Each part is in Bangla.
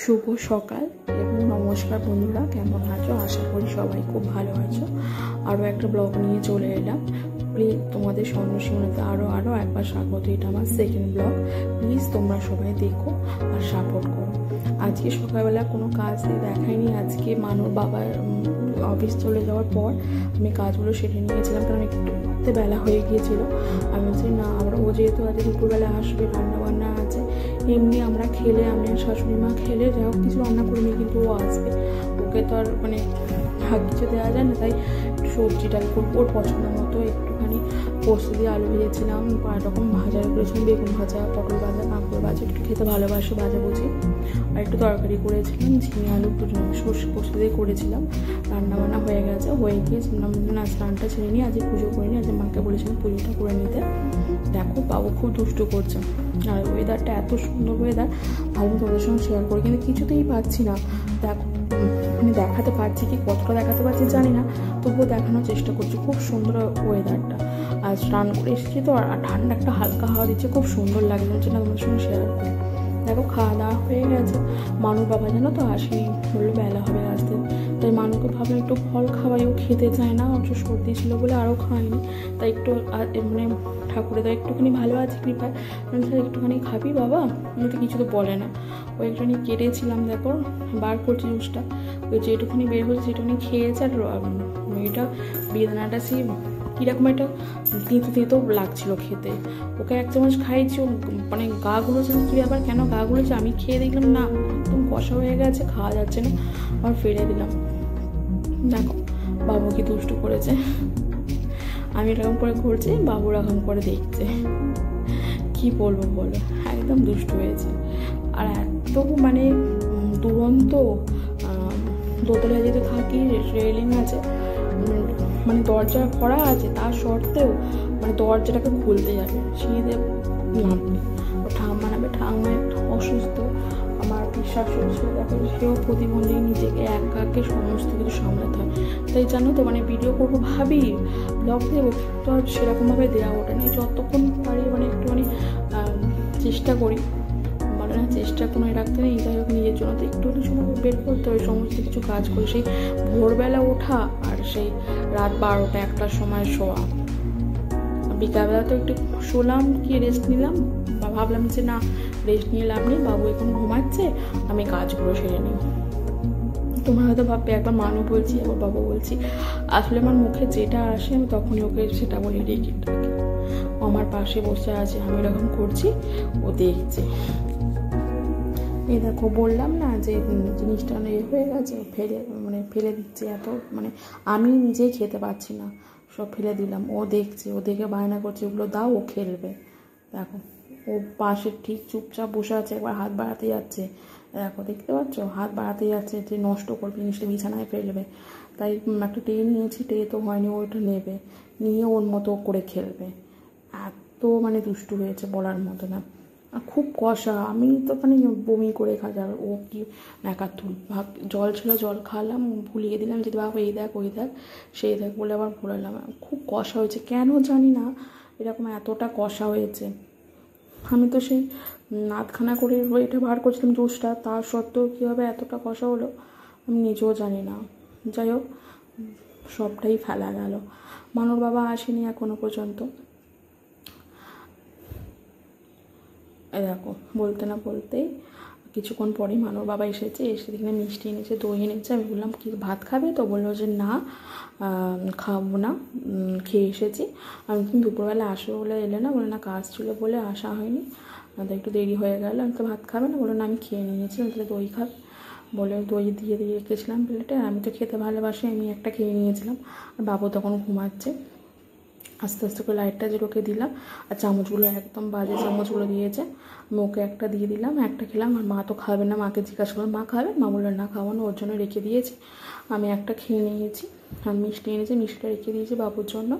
শুভ সকাল এবং নমস্কার বন্ধুরা, কেমন আছো? আশা করি সবাই খুব ভালো আছো। আরও একটা ব্লগ নিয়ে চলে এলাম। প্লিজ তোমাদের স্বর্ণসীমাতে আরও একবার স্বাগত। এটা আমার সেকেন্ড ব্লগ। প্লিজ তোমরা সবাই দেখো আর সাপোর্ট করো। আজকে সকালবেলা কোনো কাজ দেখায়নি। আজকে মানুর বাবার অফিস চলে যাওয়ার পর আমি কাজগুলো সেরে নিয়েছিলাম, কারণ একটু বেলা হয়ে গিয়েছিল। আমি বলছি না, ও যেহেতু আজ দুপুরবেলা আসবে, রান্নাবান্না আছে, এমনি আমরা খেলে, আমি আর শাশুড়ি মা খেলে যাই হোক, কিছু রান্না করিনি, কিন্তু ও আসবে, ওকে তো আর ভাগ কিছু দেওয়া যায় না। তাই সবজি ডাল করবো ওর পছন্দ মতো। একটুখানি পোস্ত দিয়ে আলু ভেজেছিলাম, আর রকম ভাজা করেছিলাম, বেগুন ভাজা, পটল ভাজা, কাঁকড় ভাজা, একটু খেতে ভালোবাসো ভাজা বুঝি। আর একটু তরকারি করেছিলাম, ঝিঙে আলু সর্ষে পোস্ত দিয়ে করেছিলাম। রান্নাবান্না হয়ে গেছে, হয়ে গিয়ে না স্নানটা ছেড়ে নিয়ে আজকে পুজো করে নিই। আজকে মাকে বলেছিলাম পুজোটা করে নিতে। দেখো বাবু খুব দুষ্টু করছে, আর ওয়েদারটা এত সুন্দর ওয়েদার, ভালো তোমাদের সঙ্গে শেয়ার করি, কিন্তু কিছুতেই পাচ্ছি না। দেখো দেখাতে পারছি কি, কতটা দেখাতে পারছি জানি না, তবুও দেখানোর চেষ্টা করছি। খুব সুন্দর ওয়েদারটা। আর স্নান করে এসেছি তো, আর ঠান্ডা একটা হালকা হাওয়া দিচ্ছে, খুব সুন্দর লাগে, বলছে না তোমাদের সঙ্গে শেয়ার করি। দেখো খাওয়া দাওয়া হয়ে গেছে। মানুর বাবা জানো তো আসেনি, বললো বেলা হবে আসতে। তাই মানুকে ভাবলাম একটু ফল খাওয়াই, ও খেতে চায় না, ওর সর্দি ছিল বলে আরও খায়নি। তাই একটু ঠাকুরের তাই একটুখানি ভালো আছে কৃপায়, একটুখানি খাবি বাবা, তো কিছু তো বলে না। ওই একটুখানি কেটেছিলাম, দেখো বার করছি জুসটা, ওই যেটুকুনি বের হচ্ছে সেটুকুনি খেয়েছে। আর এটা বেদানাটা সে কীরকম একটা তেঁতো লাগছিল খেতে। ওকে এক চামচ খাইছি, গা গুলোছে, কী ব্যাপার কেন গা গুলোছে? আমি খেয়ে দেখলাম না, একদম কষা হয়ে গেছে, খাওয়া যাচ্ছে না, আবার ফেলে দিলাম। দেখো বাবু কি দুষ্টু করেছে, আমি এরকম করে ঘুরছি, বাবু এরকম করে দেখছে। কি বলবো বলো, একদম দুষ্টু হয়েছে। আর এত দুরন্ত, দোতলায় যেতে থাকি, রেলিং আছে, দরজা করা আছে, তার সত্ত্বেও দরজাটাকে খুলতে যাবে, সিঁড়িতে নামবে। ও ঠাম্মা নামে, ঠাম্মা একটু অসুস্থ, আমার বিশ্বাস হচ্ছে, দেখো সেও প্রতিবন্ধী, নিজেকে একাকে সমস্ত কিছু সামলাতে হয়। তাই জানো তো ভিডিও করবো ভাবি, ব্লগ দেবো, তো আর সেরকমভাবে দেওয়া ওটা নেই। যতক্ষণ পারি একটুখানি চেষ্টা করি, চেষ্টা কোনো রাখতে নেই। যাই হোক, নিজের জন্য তো একটু সময় বের করতে হয়, সমস্ত কিছু কাজ করে, সেই ভোরবেলা ওঠা আর সেই রাত 12টা 1টার সময় শোয়া। বিকালবেলা তো একটু শোলাম, কি রেস্ট নিলাম, বা ভাবলাম যে না রেস্ট নিয়ে লাভ নেই, বাবু এখন ঘুমাচ্ছে, আমি কাজগুলো সেরে নিই। তোমরা হয়তো ভাববে একবার মানু বলছি, একবার বাবু বলছি, আসলে আমার মুখে যেটা আসে আমি তখনই ওকে সেটা বলি, রেখে আমার পাশে বসে আছে, আমি এরকম করছি, ও দেখছে। এই দেখো বললাম না যে জিনিসটা হয়ে গেছে, ফেলে দিচ্ছে, এত আমি নিজেই খেতে পারছি না, সব ফেলে দিলাম। ও দেখছে, ও দেখে বায়না করছে, ওগুলো দাও, ও খেলবে। দেখো ও পাশে ঠিক চুপচাপ বসে আছে, একবার হাত বাড়াতে যাচ্ছে, দেখো দেখতে পাচ্ছ, হাত বাড়াতে যাচ্ছে যে নষ্ট করবে জিনিসটা, বিছানায় ফেলবে। তাই একটা ট্রে নিয়েছি, ট্রে তো হয়নি, ওইটা নেবে, নিয়ে ওর মতো করে খেলবে। এত দুষ্টু হয়েছে বলার মতো না, খুব কষা। আমি তো বমি করে যাবে, ও কি ন্যাকাতুল। জল ছিল, জল খাওয়ালাম, ভুলিয়ে দিলাম যে বাবা এই দেখ ওই দেখ সেই দেখ বলে আবার ভুলালাম। খুব কষা হয়েছে, কেন জানি না এরকম এতটা কষা হয়েছে। আমি তো সেই আধখানা করে এটা বার করছিলাম জুসটা, তার সত্ত্বেও কীভাবে এতটা কষা হলো আমি নিজেও জানি না। যাই হোক, সবটাই ফেলা গেল। মানুর বাবা আসেনি এখনো পর্যন্ত। দেখো বলতে না বলতেই কিছুক্ষণ পরেই মানুর বাবা এসেছে, এসে দেখে মিষ্টি এনেছে, দই এনেছে। আমি বললাম কি ভাত খাবে? তো বললো যে না খাবো না, খেয়ে এসেছি। আমি তুমি দুপুরবেলা আসবে বলে এলে না? বলে না কাজ ছিল বলে আসা হয়নি, তো একটু দেরি হয়ে গেল। আমি তো ভাত খাবে না? বললো না আমি খেয়ে নিয়েছি। তাহলে দই খাবে বলে দই দিয়ে রেখেছিলাম প্লেটে, আমি তো খেতে ভালোবাসি, আমি একটা খেয়ে নিয়েছিলাম। আর বাবু তখন ঘুমাচ্ছে। আস্তে আস্তে করে লাইটটা যেগুলোকে দিলাম, আর চামচগুলো একদম বাজে চামচগুলো দিয়েছে, আমি ওকে একটা দিয়ে দিলাম, একটা খেলাম। আর মা তো খাবে না, মাকে জিজ্ঞাসা করলাম মা খাবে? মা বললো না খাওয়ানো, ওর জন্য রেখে দিয়েছি। আমি একটা খেয়ে নিয়েছি, আর মিষ্টি এনেছি, মিষ্টিটা রেখে দিয়েছি বাবুর জন্য।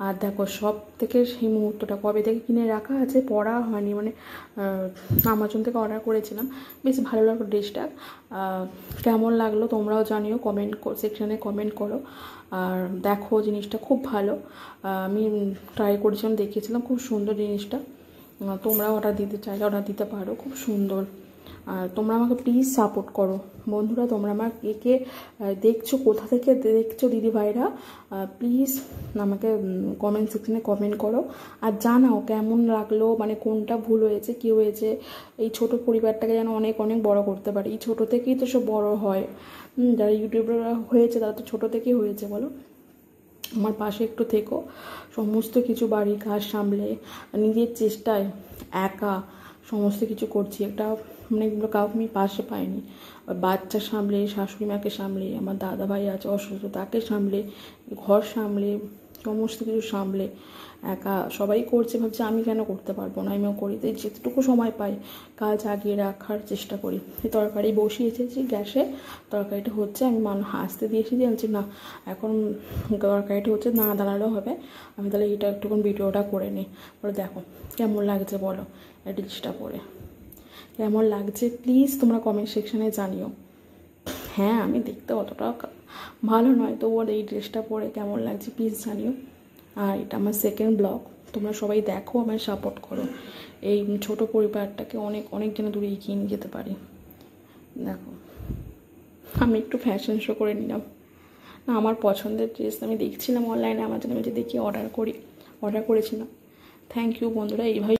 আর দেখো সব থেকে সেই মুহূর্তটা কবে থেকে কিনে রাখা আছে, পরা হয়নি, আমাজন থেকে অর্ডার করেছিলাম। বেশ ভালো লাগলো ড্রেসটা, কেমন লাগলো তোমরাও জানিও, কমেন্ট সেকশানে কমেন্ট করো। আর দেখো জিনিসটা খুব ভালো, আমি ট্রাই করেছিলাম, দেখিয়েছিলাম, খুব সুন্দর জিনিসটা। তোমরাও অর্ডার দিতে চাইলে অর্ডার দিতে পারো, খুব সুন্দর। আর তোমরা আমাকে প্লিজ সাপোর্ট করো বন্ধুরা। তোমরা আমার কে কে দেখছো, কোথা থেকে দেখছো দিদিভাইরা, প্লিজ আমাকে কমেন্ট সেকশনে কমেন্ট করো আর জানাও কেমন লাগলো, মানে কোনটা ভুল হয়েছে, কী হয়েছে। এই ছোট পরিবারটাকে যেন অনেক অনেক বড় করতে পারি। এই ছোটো থেকেই তো সব বড় হয়। যারা ইউটিউবাররা হয়েছে তারা তো ছোটো থেকেই হয়েছে। বলো, আমার পাশে একটু থেকো। সমস্ত কিছু বাড়ির কাজ সামলে নিজের চেষ্টায় একা সমস্ত কিছু করছি। একটা মানে কাউকে আমি পাশে পাইনি। বাচ্চা সামলে, শাশুড়ি মাকে সামলে, আমার দাদা ভাই আছে অসুস্থ তাকে সামলে, ঘর সামলে, সমস্ত কিছু সামলে একা সবাই করছে। ভাবছি আমি কেন করতে পারবো না, আমিও করি। তাই যেটুকু সময় পাই কাজ আগিয়ে রাখার চেষ্টা করি। এই তরকারি বসিয়েছি গ্যাসে, তরকারিটা হচ্ছে, আমি হাসতে দিয়েছি যে বলছি না এখন তরকারিটা হচ্ছে, না দাঁড়ালেও হবে, আমি তাহলে এটা একটুক্ষণ ভিডিওটা করে নিই। বলে দেখো কেমন লাগছে বলো এই ড্রেসটা পরে, কেমন লাগছে প্লিজ তোমরা কমেন্ট সেকশানে জানিও। হ্যাঁ আমি দেখতে অতটা ভালো নয়, তবুও এই ড্রেসটা পরে কেমন লাগছে প্লিজ জানিও। আর এটা আমার সেকেন্ড ব্লগ, তোমরা সবাই দেখো, আমায় সাপোর্ট করো। এই ছোট পরিবারটাকে অনেক অনেক যেন দূরে এগিয়ে নিয়ে যেতে পারি। দেখো আমি একটু ফ্যাশন শো করে নিলাম। না আমার পছন্দের ড্রেস আমি দেখছিলাম অনলাইনে, আমার জন্য আমি দেখি অর্ডার করেছিলাম। থ্যাংক ইউ বন্ধুরা। এইভাবে